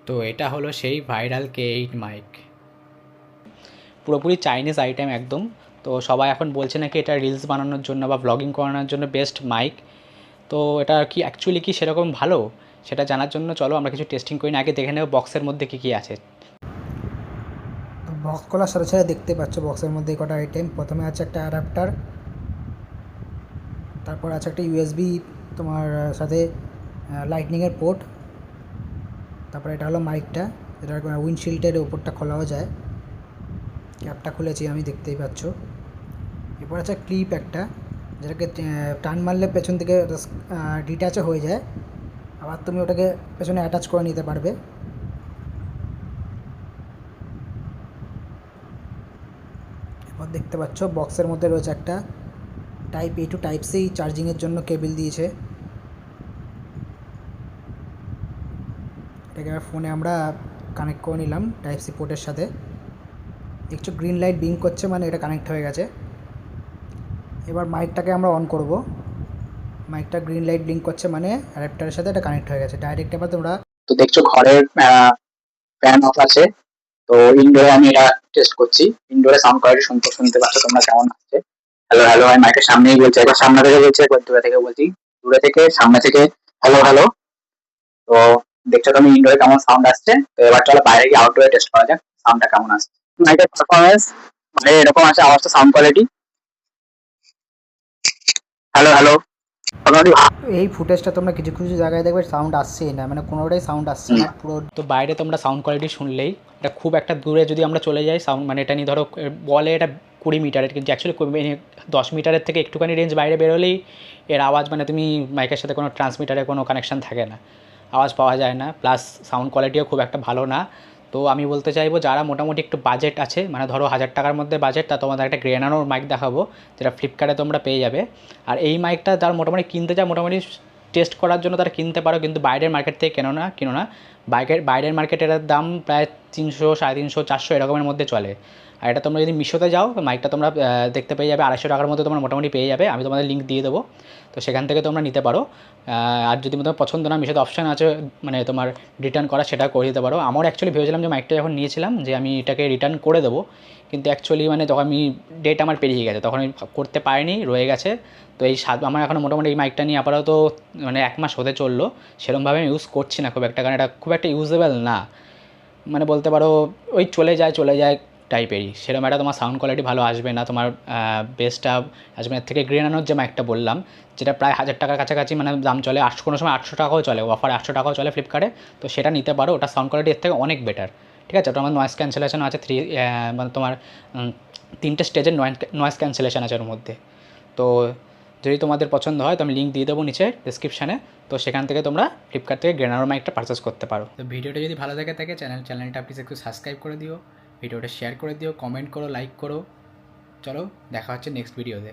তো এটা হলো সেই ভাইরাল K8 মাইক, পুরোপুরি চাইনিজ আইটেম একদম। তো সবাই এখন বলছে নাকি এটা রিলস বানানোর জন্য বা ব্লগিং করানোর জন্য বেস্ট মাইক। তো এটা কি অ্যাকচুয়ালি কি সেরকম ভালো, সেটা জানার জন্য চলো আমরা কিছু টেস্টিং করি না, আগে দেখে নেব বক্সের মধ্যে কী কী আছে। তো বক্স খোলার সাথে সাথে দেখতে পাচ্ছ বক্সের মধ্যে কটা আইটেম। প্রথমে আছে একটা অ্যাডাপ্টার, তারপর আছে একটা ইউএসবি তোমার সাথে লাইটনিংয়ের পোর্ট, তারপরে এটা হলো মাইকটা, এটা উইন্ডশিল্ডের ওপরটা খোলাও যায়, ক্যাপটা খুলেছি আমি, দেখতেই পাচ্ছ। এরপর আছে ক্লিপ একটা, যেটাকে টান মারলে পেছন থেকে ডিট্যাচও হয়ে যায়, আবার তুমি ওটাকে পেছনে অ্যাটাচ করে নিতে পারবে। এরপর দেখতে পাচ্ছ বক্সের মধ্যে রয়েছে একটা type A to type C চার্জিংয়ের জন্য কেবল দিয়েছে। এটাকে ফোনে আমরা কানেক্ট করে নিলাম টাইপ সি পোর্টের সাথে। দেখছো গ্রিন লাইট বিঙ্ক করছে, মানে এটা কানেক্ট হয়ে গেছে। এবার মাইকটাকে আমরা অন করব, মাইকটা গ্রিন লাইট ব্লিঙ্ক করছে মানে অ্যাডাপ্টারের সাথে এটা কানেক্ট হয়ে গেছে ডাইরেক্ট। এবার তোমরা তো দেখছো ঘরের ফ্যান অফ আছে। তো ইনডোরে আমি এটা টেস্ট করছি, ইনডোরে সাউন্ড কোয়ালিটি শুনতে পাচ্ছ তোমরা কেমন আসছে। হ্যালো হ্যালো, আমি মাইকের সামনেই বলছি, একবার সামনে থেকে বলছি, একবার দূরে থেকে বলছি, দূরে থেকে সামনে থেকে হ্যালো হ্যালো। তো দেখছো তুমি ইনডোরে কেমন সাউন্ড আসছে। তো এবার চলো বাইরে গিয়ে আউটডোরে টেস্ট করা যাক সাউন্ডটা কেমন আসছে। মাইকের পারফরমেন্স মানে এরকম আছে, আওয়াজটা সাউন্ড কোয়ালিটি হ্যালো হ্যালো মোটামুটি। এই ফুটেজটা তোমরা কিছু কিছু জায়গায় দেখবে সাউন্ড আসছেই না, মানে কোনোটাই সাউন্ড আসছে না পুরো। তো বাইরে তোমরা সাউন্ড কোয়ালিটি শুনলেই, এটা খুব একটা দূরে যদি আমরা চলে যাই সাউন্ড, মানে এটা নিয়ে ধরো বলে এটা 20 মিটারের, কিন্তু অ্যাকচুয়ালি 10 মিটারের থেকে একটুখানি রেঞ্জ বাইরে বেরোলেই এর আওয়াজ, মানে তুমি মাইকের সাথে কোনো ট্রান্সমিটারে কোনো কানেকশান থাকে না, আওয়াজ পাওয়া যায় না, প্লাস সাউন্ড কোয়ালিটিও খুব একটা ভালো না। তো আমি বলতে চাইবো যারা মোটামুটি একটু বাজেট আছে, মানে ধরো 1000 টাকার মধ্যে বাজেট, তা তোমাদের একটা গ্রেনানোর মাইক দেখাবো, যেটা ফ্লিপকার্টে তোমরা পেয়ে যাবে। আর এই মাইকটা যারা মোটামুটি কিনতে চায়, মোটামুটি টেস্ট করার জন্য তারা কিনতে পারো, কিন্তু বাইরের মার্কেট থেকে কিনো না। বাইরের মার্কেটে এটার দাম প্রায় 300, 350, 400 এরকমের মধ্যে চলে। আর এটা তোমরা যদি মিশোতে যাও, মাইকটা তোমরা দেখতে পেয়ে যাবে 250 টাকার মধ্যে তোমরা মোটামুটি পেয়ে যাবে, আমি তোমাদের লিঙ্ক দিয়ে দেবো। তো সেখান থেকে তোমরা নিতে পারো। আর যদি তোমার পছন্দ না, মিশোতে অপশান আছে মানে তোমার রিটার্ন করা, সেটা করে দিতে পারো। আমার অ্যাকচুয়ালি ভেবেছিলাম যে মাইকটা যখন নিয়েছিলাম যে আমি এটাকে রিটার্ন করে দেবো, কিন্তু অ্যাকচুয়ালি মানে যখন আমি ডেট আমার পেরিয়ে গেছে, তখন আমি করতে পারিনি, রয়ে গেছে। তো এই আমার এখন মোটামুটি এই মাইকটা নিয়ে আপাতত মানে 1 মাস হতে চললো, সেরকমভাবে আমি ইউজ করছি না খুব একটা, কারণ এটা খুব একটা ইউজেবল না, মানে বলতে পারো ওই চলে যায় টাইপেরই, সেরকম একটা তোমার সাউন্ড কোয়ালিটি ভালো আসবে না, তোমার বেসটা আসবে এর থেকে। গ্রেনানোর যে মাইকটা বললাম, যেটা প্রায় 1000 টাকার কাছাকাছি মানে দাম চলে, কোনো সময় 800 টাকাও চলে, অফারে 800 টাকাও চলে ফ্লিপকার্টে, তো সেটা নিতে পারো, ওটা সাউন্ড কোয়ালিটি এর থেকে অনেক বেটার। ঠিক আছে, ওটা আমার নয়েজ ক্যান্সেলেশন আছে মানে তোমার 3টে স্টেজের নয়েজ ক্যান্সেলেশন আছে ওর মধ্যে। তো যদি তোমাদের পছন্দ হয় তো আমি লিঙ্ক দিয়ে দেবো নিচে ডিসক্রিপশানে, তো সেখান থেকে তোমরা ফ্লিপকার্ট থেকে গ্রেনারো মাইকটা পারচেস করতে পারো। তো ভিডিওটা যদি ভালো থাকে চ্যানেলটা প্লিজ একটু সাবস্ক্রাইব করে দিও, ভিডিওটা শেয়ার করে দিও, কমেন্ট করো, লাইক করো। চলো দেখা হচ্ছে নেক্সট ভিডিওতে।